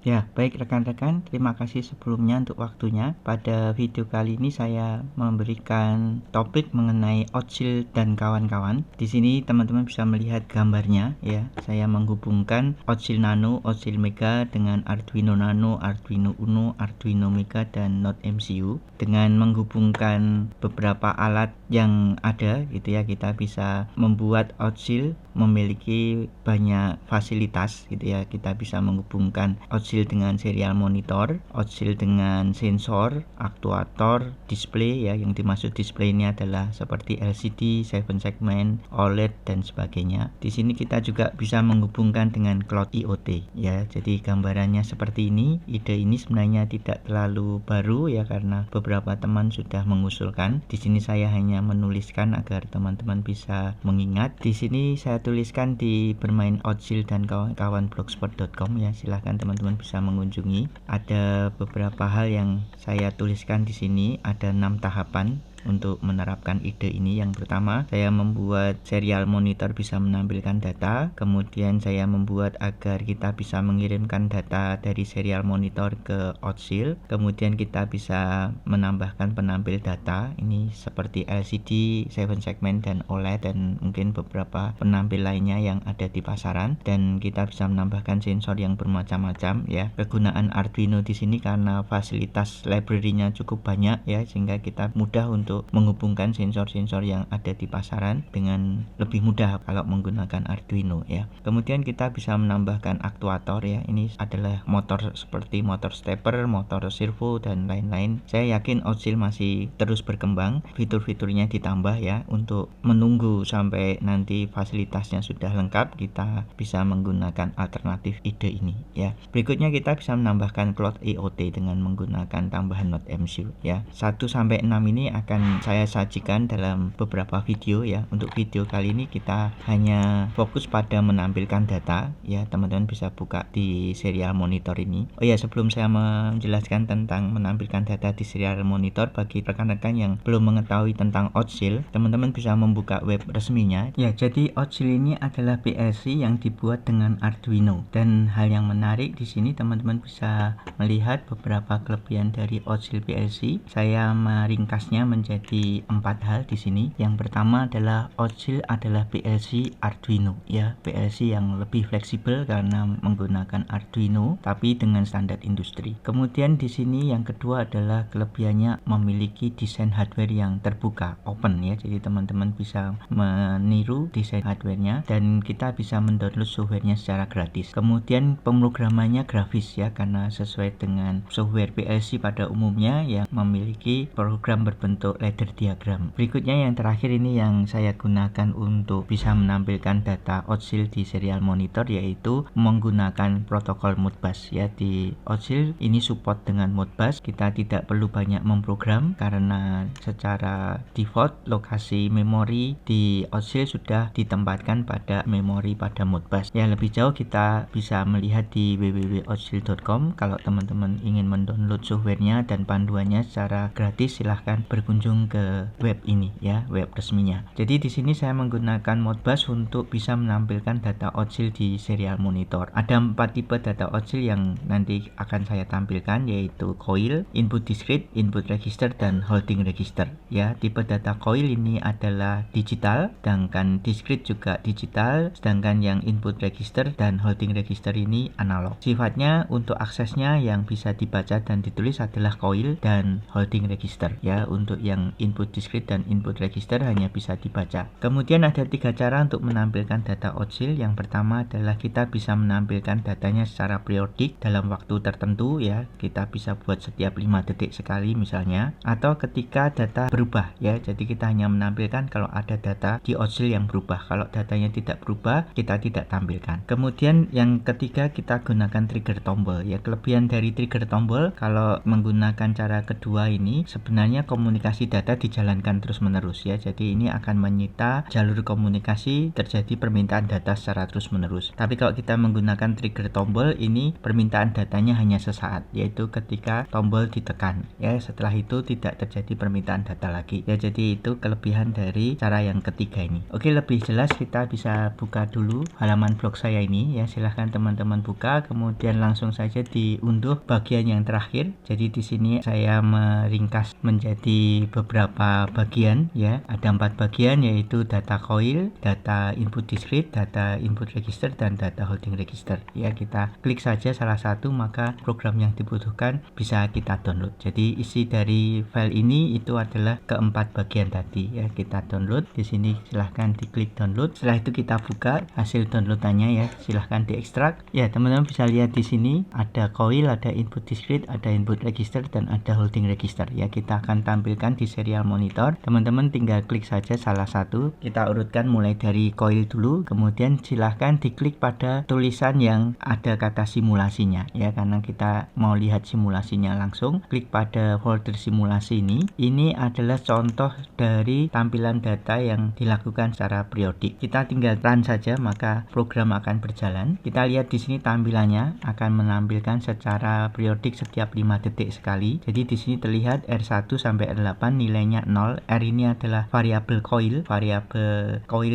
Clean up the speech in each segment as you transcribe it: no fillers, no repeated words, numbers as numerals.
Ya, baik rekan-rekan, terima kasih sebelumnya untuk waktunya. Pada video kali ini saya memberikan topik mengenai Ocil dan kawan-kawan. Di sini teman-teman bisa melihat gambarnya ya. Saya menghubungkan Ocil Nano, Ocil Mega dengan Arduino Nano, Arduino Uno, Arduino Mega dan Node MCU. Dengan menghubungkan beberapa alat yang ada gitu ya, kita bisa membuat Ocil memiliki banyak fasilitas gitu ya. Kita bisa menghubungkan Ocil dengan serial monitor, Ocil dengan sensor, aktuator, display ya. Yang dimaksud display ini adalah seperti LCD, 7 segment, OLED dan sebagainya. Di sini kita juga bisa menghubungkan dengan Cloud IoT ya. Jadi gambarannya seperti ini. Ide ini sebenarnya tidak terlalu baru ya, karena beberapa teman sudah mengusulkan. Di sini saya hanya menuliskan agar teman-teman bisa mengingat. Di sini saya tuliskan di bermain Ocil dan kawan-kawan blogspot.com ya. Silahkan teman-teman bisa mengunjungi. Ada beberapa hal yang saya tuliskan di sini. Ada 6 tahapan untuk menerapkan ide ini. Yang pertama, saya membuat serial monitor bisa menampilkan data. Kemudian saya membuat agar kita bisa mengirimkan data dari serial monitor ke Ocil. Kemudian kita bisa menambahkan penampil data. Ini seperti LCD, 7 segment dan OLED dan mungkin beberapa penampil lainnya yang ada di pasaran. Dan kita bisa menambahkan sensor yang bermacam-macam ya. Kegunaan Arduino di sini karena fasilitas library-nya cukup banyak ya, sehingga kita mudah untuk menghubungkan sensor-sensor yang ada di pasaran dengan lebih mudah kalau menggunakan Arduino ya. Kemudian kita bisa menambahkan aktuator ya. Ini adalah motor seperti motor stepper, motor servo dan lain-lain. Saya yakin Ocil masih terus berkembang, fitur-fiturnya ditambah ya. Untuk menunggu sampai nanti fasilitasnya sudah lengkap, kita bisa menggunakan alternatif ide ini ya. Berikutnya kita bisa menambahkan Cloud IoT dengan menggunakan tambahan Node MCU ya. 1 sampai 6 ini akan saya sajikan dalam beberapa video ya. Untuk video kali ini kita hanya fokus pada menampilkan data ya. Teman-teman bisa buka di serial monitor ini. Oh ya, sebelum saya menjelaskan tentang menampilkan data di serial monitor, bagi rekan-rekan yang belum mengetahui tentang Ocil, teman-teman bisa membuka web resminya ya. Jadi Ocil ini adalah PLC yang dibuat dengan Arduino. Dan hal yang menarik di sini, teman-teman bisa melihat beberapa kelebihan dari Ocil PLC. Saya meringkasnya menjadi 4 hal di sini. Yang pertama adalah Ocil adalah PLC Arduino ya, PLC yang lebih fleksibel karena menggunakan Arduino tapi dengan standar industri. Kemudian di sini yang kedua adalah kelebihannya memiliki desain hardware yang terbuka, open ya. Jadi teman-teman bisa meniru desain hardware-nya dan kita bisa mendownload software-nya secara gratis. Kemudian pemrogramannya grafis ya, karena sesuai dengan software PLC pada umumnya yang memiliki program berbentuk ladder diagram. Berikutnya yang terakhir ini yang saya gunakan untuk bisa menampilkan data Ocil di serial monitor, yaitu menggunakan protokol Modbus ya. Di Ocil ini support dengan Modbus. Kita tidak perlu banyak memprogram karena secara default lokasi memori di Ocil sudah ditempatkan pada memori pada Modbus. Ya, lebih jauh kita bisa melihat di www.ocil.com. Kalau teman-teman ingin mendownload softwarenya dan panduannya secara gratis, silahkan berkunjung ke web ini ya, web resminya. Jadi di sini saya menggunakan Modbus untuk bisa menampilkan data Ocil di serial monitor. Ada 4 tipe data Ocil yang nanti akan saya tampilkan, yaitu coil, input discrete, input register dan holding register ya. Tipe data coil ini adalah digital, sedangkan discrete juga digital, sedangkan yang input register dan holding register ini analog. Sifatnya untuk aksesnya yang bisa dibaca dan ditulis adalah coil dan holding register ya. Untuk yang input discrete dan input register hanya bisa dibaca. Kemudian ada 3 cara untuk menampilkan data Ocil. Yang pertama adalah kita bisa menampilkan datanya secara periodik dalam waktu tertentu ya. Kita bisa buat setiap 5 detik sekali misalnya, atau ketika data berubah ya. Jadi kita hanya menampilkan kalau ada data di Ocil yang berubah. Kalau datanya tidak berubah, kita tidak tampilkan. Kemudian yang ketiga, kita gunakan trigger tombol ya. Kelebihan dari trigger tombol kalau menggunakan cara kedua ini, sebenarnya komunikasi komunikasi data dijalankan terus-menerus ya. Jadi ini akan menyita jalur komunikasi terjadi permintaan data secara terus-menerus. Tapi kalau kita menggunakan trigger tombol, ini permintaan datanya hanya sesaat, yaitu ketika tombol ditekan ya. Setelah itu tidak terjadi permintaan data lagi ya. Jadi itu kelebihan dari cara yang ketiga ini. Oke, lebih jelas kita bisa buka dulu halaman blog saya ini ya. Silahkan teman-teman buka, kemudian langsung saja diunduh bagian yang terakhir. Jadi di sini saya meringkas menjadi beberapa bagian ya. Ada 4 bagian, yaitu data coil, data input discrete, data input register, dan data holding register ya. Kita klik saja salah satu, maka program yang dibutuhkan bisa kita download. Jadi isi dari file ini itu adalah keempat bagian tadi ya. Kita download di sini, silahkan diklik download. Setelah itu kita buka hasil downloadannya ya, silahkan diekstrak ya. Teman-teman bisa lihat di sini ada coil, ada input discrete, ada input register, dan ada holding register ya. Kita akan tampilkan di serial monitor. Teman-teman tinggal klik saja salah satu. Kita urutkan mulai dari coil dulu, kemudian silahkan diklik pada tulisan yang ada kata simulasinya ya, karena kita mau lihat simulasinya langsung. Klik pada folder simulasi ini. Ini adalah contoh dari tampilan data yang dilakukan secara periodik. Kita tinggal run saja, maka program akan berjalan. Kita lihat di sini tampilannya akan menampilkan secara periodik setiap 5 detik sekali. Jadi di sini terlihat R1 sampai R8 nilainya 0. R ini adalah variabel coil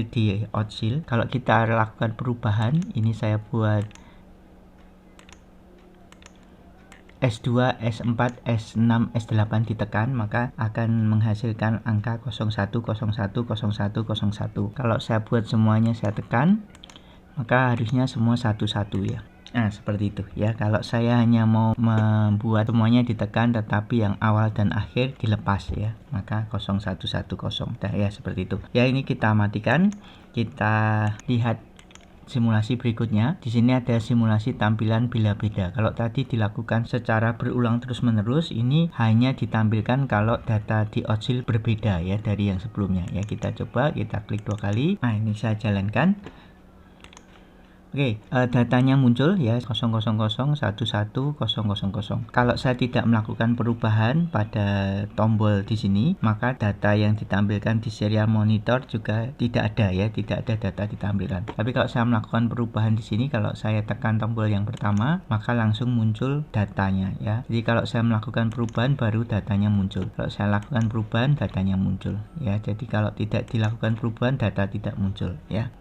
di oscil. Kalau kita lakukan perubahan, ini saya buat S2, S4, S6, S8 ditekan, maka akan menghasilkan angka 01010101. Kalau saya buat semuanya saya tekan, maka harusnya semua satu-satu ya. Nah, seperti itu ya. Kalau saya hanya mau membuat semuanya ditekan tetapi yang awal dan akhir dilepas ya, maka 0110. Nah, ya seperti itu. Ya, ini kita matikan. Kita lihat simulasi berikutnya. Di sini ada simulasi tampilan bila beda. Kalau tadi dilakukan secara berulang terus-menerus, ini hanya ditampilkan kalau data di oscil berbeda ya dari yang sebelumnya ya. Kita coba, kita klik 2 kali. Nah, ini saya jalankan. Oke, datanya muncul ya 0001100. Kalau saya tidak melakukan perubahan pada tombol di sini, maka data yang ditampilkan di serial monitor juga tidak ada ya, tidak ada data ditampilkan. Tapi kalau saya melakukan perubahan di sini, kalau saya tekan tombol yang pertama, maka langsung muncul datanya ya. Jadi kalau saya melakukan perubahan baru datanya muncul. Kalau saya lakukan perubahan datanya muncul ya. Jadi kalau tidak dilakukan perubahan data tidak muncul ya.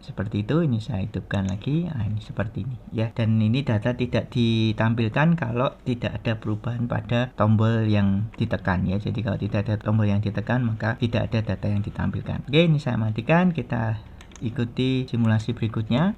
Seperti itu. Ini saya hidupkan lagi. Nah, ini seperti ini ya. Dan ini data tidak ditampilkan kalau tidak ada perubahan pada tombol yang ditekan ya. Jadi kalau tidak ada tombol yang ditekan, maka tidak ada data yang ditampilkan. Oke, ini saya matikan. Kita ikuti simulasi berikutnya.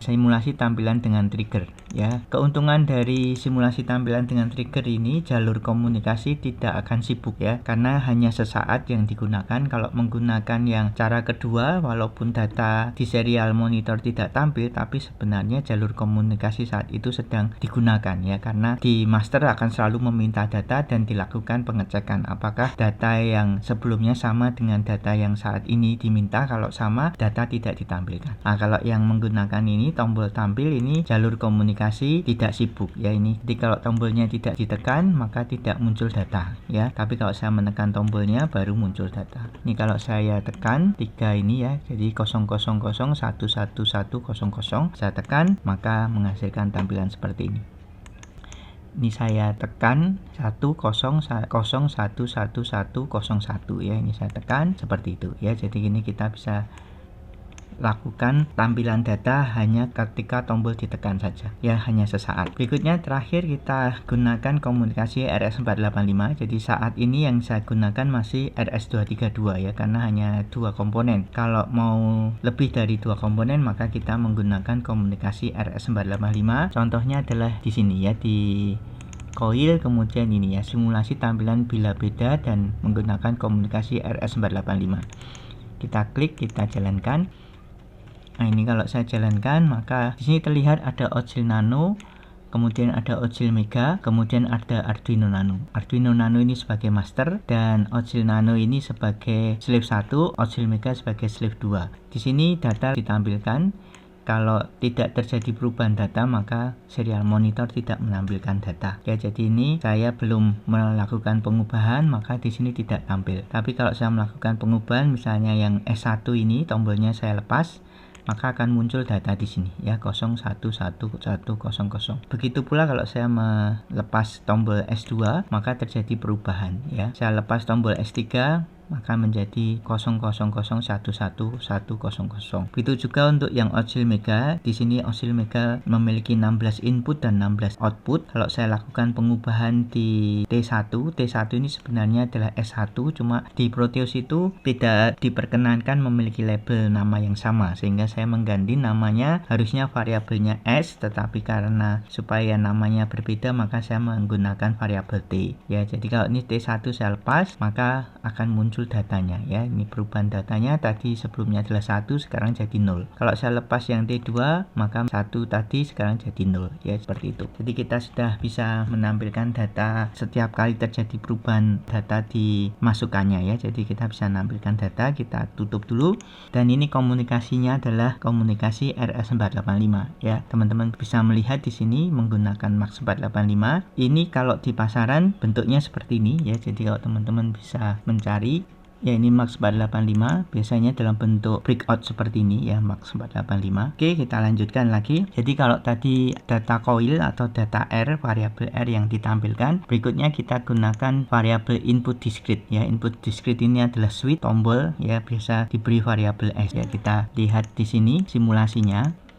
Simulasi tampilan dengan trigger ya. Keuntungan dari simulasi tampilan dengan trigger ini, jalur komunikasi tidak akan sibuk ya, karena hanya sesaat yang digunakan. Kalau menggunakan yang cara kedua, walaupun data di serial monitor tidak tampil, tapi sebenarnya jalur komunikasi saat itu sedang digunakan ya, karena di master akan selalu meminta data dan dilakukan pengecekan apakah data yang sebelumnya sama dengan data yang saat ini diminta. Kalau sama, data tidak ditampilkan. Nah, kalau yang menggunakan ini tombol tampil, ini jalur komunikasi tidak sibuk ya. Ini jadi kalau tombolnya tidak ditekan, maka tidak muncul data ya. Tapi kalau saya menekan tombolnya baru muncul data. Ini kalau saya tekan 3 ini ya, jadi 000111100 saya tekan, maka menghasilkan tampilan seperti ini. Ini saya tekan 10011101 ya. Ini saya tekan seperti itu ya. Jadi ini kita bisa lakukan tampilan data hanya ketika tombol ditekan saja ya, hanya sesaat. Berikutnya terakhir kita gunakan komunikasi RS485. Jadi saat ini yang saya gunakan masih RS232 ya, karena hanya 2 komponen. Kalau mau lebih dari 2 komponen, maka kita menggunakan komunikasi RS485. Contohnya adalah di sini ya, di coil, kemudian ini ya, simulasi tampilan bila beda dan menggunakan komunikasi RS485. Kita klik, kita jalankan. Nah, ini kalau saya jalankan, maka di sini terlihat ada oscil nano, kemudian ada oscil mega, kemudian ada Arduino nano. Arduino nano ini sebagai master dan oscil nano ini sebagai slave 1, oscil mega sebagai slave 2. Di sini data ditampilkan kalau tidak terjadi perubahan data maka serial monitor tidak menampilkan data. Ya, jadi ini saya belum melakukan pengubahan maka di sini tidak tampil. Tapi kalau saya melakukan pengubahan, misalnya yang S1 ini tombolnya saya lepas, maka akan muncul data di sini ya, 011100. Begitu pula kalau saya melepas tombol S2 maka terjadi perubahan ya. Saya lepas tombol S3 maka menjadi 00011100. Begitu juga untuk yang Oscillmega. Di sini Oscillmega memiliki 16 input dan 16 output. Kalau saya lakukan pengubahan di T1 ini sebenarnya adalah S1, cuma di Proteus itu tidak diperkenankan memiliki label nama yang sama, sehingga saya mengganti namanya, harusnya variabelnya S, tetapi karena supaya namanya berbeda maka saya menggunakan variabel T ya. Jadi kalau ini T1 saya lepas maka akan muncul datanya ya. Ini perubahan datanya, tadi sebelumnya adalah 1, sekarang jadi 0. Kalau saya lepas yang T2 maka 1 tadi sekarang jadi 0 ya, seperti itu. Jadi kita sudah bisa menampilkan data setiap kali terjadi perubahan data di masukannya ya. Jadi kita bisa menampilkan data, kita tutup dulu, dan ini komunikasinya adalah komunikasi RS485 ya. Teman-teman bisa melihat di sini menggunakan MAX 485. Ini kalau di pasaran bentuknya seperti ini ya. Jadi kalau teman-teman bisa mencari ya, ini MAX 485 biasanya dalam bentuk breakout seperti ini ya, MAX 485. Oke, kita lanjutkan lagi. Jadi kalau tadi data coil atau data R, variabel R yang ditampilkan, berikutnya kita gunakan variabel input discrete ya. Input discrete ini adalah switch tombol ya, biasa diberi variabel S ya. Kita lihat di sini simulasinya.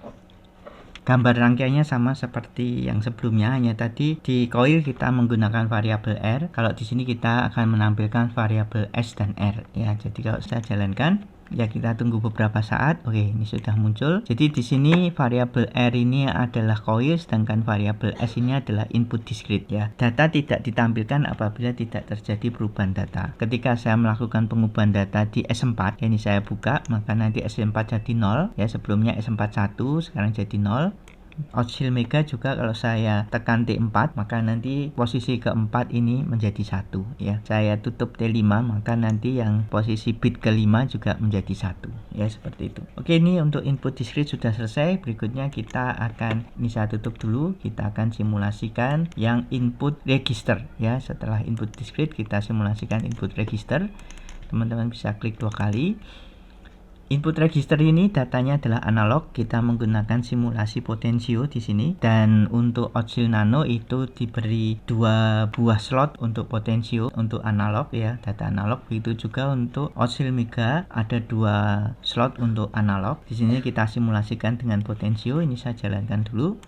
Gambar rangkaiannya sama seperti yang sebelumnya, hanya tadi di coil kita menggunakan variabel R. Kalau di sini kita akan menampilkan variabel S dan R ya. Jadi kalau saya jalankan ya, kita tunggu beberapa saat. Oke, ini sudah muncul. Jadi di sini variabel R ini adalah coil, sedangkan variabel S ini adalah input discrete ya. Data tidak ditampilkan apabila tidak terjadi perubahan data. Ketika saya melakukan pengubahan data di S4, ini saya buka, maka nanti S4 jadi 0 ya. Sebelumnya S4 1, sekarang jadi 0. Oscillmega juga kalau saya tekan T4 maka nanti posisi keempat ini menjadi 1 ya. Saya tutup T5 maka nanti yang posisi bit kelima juga menjadi 1 ya, seperti itu. Oke, ini untuk input discrete sudah selesai. Berikutnya kita akan, ini saya tutup dulu, kita akan simulasikan yang input register ya. Setelah input discrete kita simulasikan input register. Teman-teman bisa klik 2 kali. Input register ini datanya adalah analog. Kita menggunakan simulasi potensio di sini, dan untuk Oscill Nano itu diberi 2 buah slot untuk potensio untuk analog ya, data analog. Begitu juga untuk Oscillmega ada 2 slot untuk analog. Di sini kita simulasikan dengan potensio. Ini saya jalankan dulu.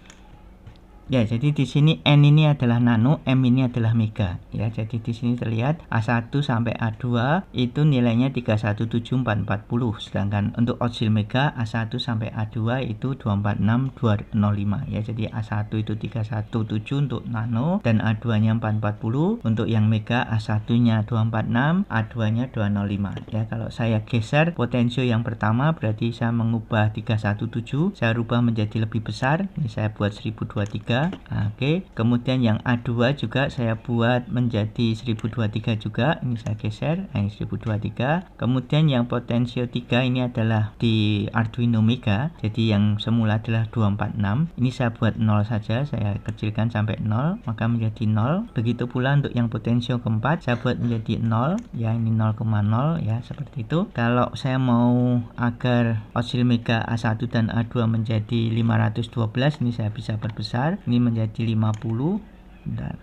Ya, jadi di sini N ini adalah nano, M ini adalah mega. Ya, jadi di sini terlihat A1 sampai A2 itu nilainya 317440, sedangkan untuk Oscillmega A1 sampai A2 itu 246205 ya. Jadi A1 itu 317 untuk nano dan A2-nya 440. Untuk yang mega A1-nya 246, A2-nya 205 ya. Kalau saya geser potensio yang pertama berarti saya mengubah 317, saya rubah menjadi lebih besar. Ini saya buat 1023. Oke, kemudian yang A2 juga saya buat menjadi 1023 juga. Ini saya geser, ini 1023. Kemudian yang potensio 3 ini adalah di Arduino Mega. Jadi yang semula adalah 246. Ini saya buat 0 saja, saya kecilkan sampai 0, maka menjadi 0. Begitu pula untuk yang potensio keempat saya buat menjadi 0 ya, ini 0,0 ya, seperti itu. Kalau saya mau agar Oscillmega A1 dan A2 menjadi 512, ini saya bisa perbesar. Ini menjadi 50. Bentar.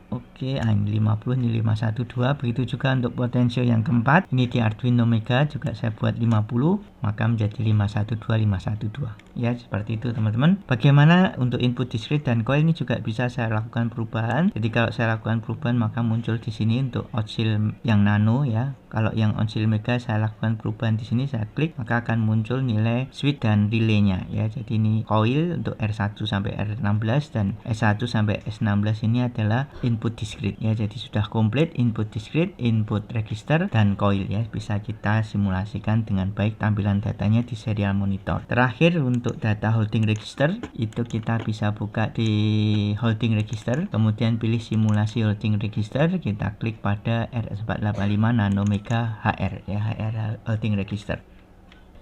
Oke, ini 50, ini 512. Begitu juga untuk potensio yang keempat. Ini di Arduino Mega juga saya buat 50, maka menjadi 512. Ya, seperti itu teman-teman. Bagaimana untuk input discrete dan coil ini juga bisa saya lakukan perubahan. Jadi kalau saya lakukan perubahan maka muncul di sini untuk Oscill yang nano ya. Kalau yang Oscillmega saya lakukan perubahan di sini, saya klik maka akan muncul nilai switch dan relaynya ya. Jadi ini coil untuk R1 sampai R16 dan S1 sampai S16 ini adalah input discrete ya. Jadi sudah komplit input discrete, input register dan coil ya. Bisa kita simulasikan dengan baik tampilan datanya di serial monitor. Terakhir untuk data holding register itu kita bisa buka di holding register, kemudian pilih simulasi holding register, kita klik pada RS485 Nano Mega HR ya, HR holding register.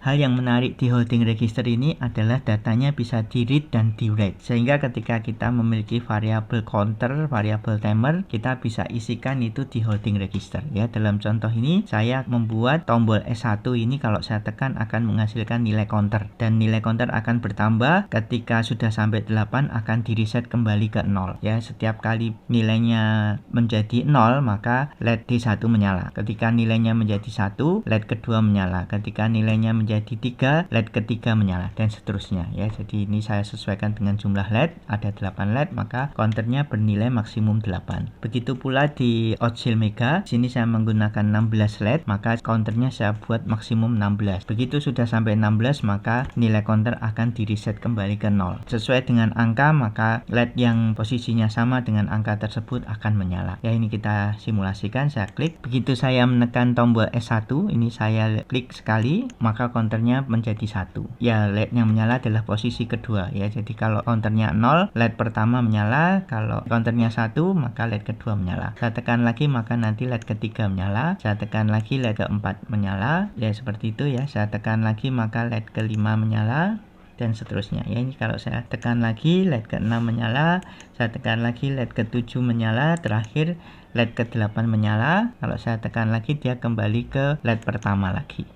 Hal yang menarik di holding register ini adalah datanya bisa di read dan di write, sehingga ketika kita memiliki variabel counter, variabel timer, kita bisa isikan itu di holding register ya. Dalam contoh ini saya membuat tombol S1 ini kalau saya tekan akan menghasilkan nilai counter, dan nilai counter akan bertambah ketika sudah sampai 8 akan di reset kembali ke 0 ya. Setiap kali nilainya menjadi 0 maka LED D1 menyala. Ketika nilainya menjadi 1, LED kedua menyala. Ketika nilainya menjadi 3, LED ketiga menyala, dan seterusnya ya. Jadi ini saya sesuaikan dengan jumlah LED, ada 8 LED, maka counternya bernilai maksimum 8. Begitu pula di Oscil Mega, sini saya menggunakan 16 LED, maka counternya saya buat maksimum 16. Begitu sudah sampai 16 maka nilai counter akan di reset kembali ke 0. Sesuai dengan angka maka LED yang posisinya sama dengan angka tersebut akan menyala. Ya, ini kita simulasikan, saya klik. Begitu saya menekan tombol S1, ini saya klik sekali, maka counternya menjadi 1. Ya, LED yang menyala adalah posisi kedua ya. Jadi kalau counternya 0, LED pertama menyala. Kalau counternya 1, maka LED kedua menyala. Saya tekan lagi maka nanti LED ketiga menyala. Saya tekan lagi LED keempat menyala. Ya, seperti itu ya. Saya tekan lagi maka LED kelima menyala, dan seterusnya ya. Ini kalau saya tekan lagi LED ke-6 menyala, saya tekan lagi LED ke-7 menyala, terakhir LED ke-8 menyala. Kalau saya tekan lagi dia kembali ke LED pertama lagi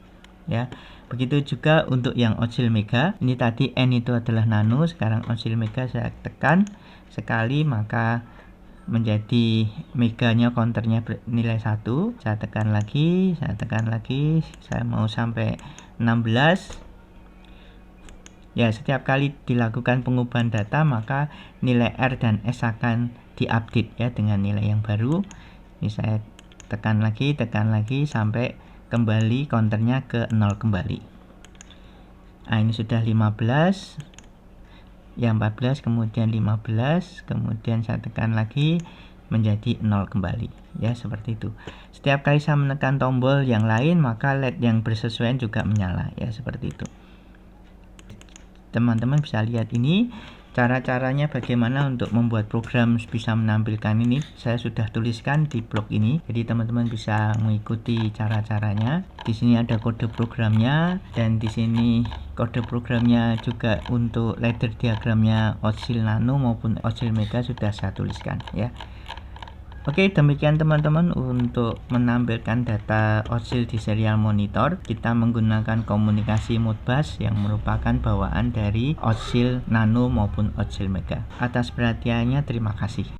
ya. Begitu juga untuk yang Oscil Mega. Ini tadi N itu adalah nano, sekarang Oscil Mega saya tekan sekali maka menjadi meganya counternya nilai 1. Saya tekan lagi, saya mau sampai 16. Ya, setiap kali dilakukan pengubahan data maka nilai R dan S akan diupdate ya dengan nilai yang baru. Ini saya tekan lagi sampai kembali counternya ke 0 kembali. Nah, ini sudah 15 ya, 14, kemudian 15, kemudian saya tekan lagi menjadi 0 kembali ya, seperti itu. Setiap kali saya menekan tombol yang lain maka LED yang bersesuaian juga menyala ya, seperti itu. Teman-teman bisa lihat ini cara-caranya bagaimana untuk membuat program bisa menampilkan ini. Saya sudah tuliskan di blog ini, jadi teman-teman bisa mengikuti cara-caranya. Di sini ada kode programnya, dan di sini kode programnya juga untuk ladder diagramnya Oscil Nano maupun Oscil Mega sudah saya tuliskan ya. Oke, demikian teman-teman untuk menampilkan data Oscil di serial monitor. Kita menggunakan komunikasi Modbus yang merupakan bawaan dari Oscil Nano maupun Oscil Mega. Atas perhatiannya terima kasih.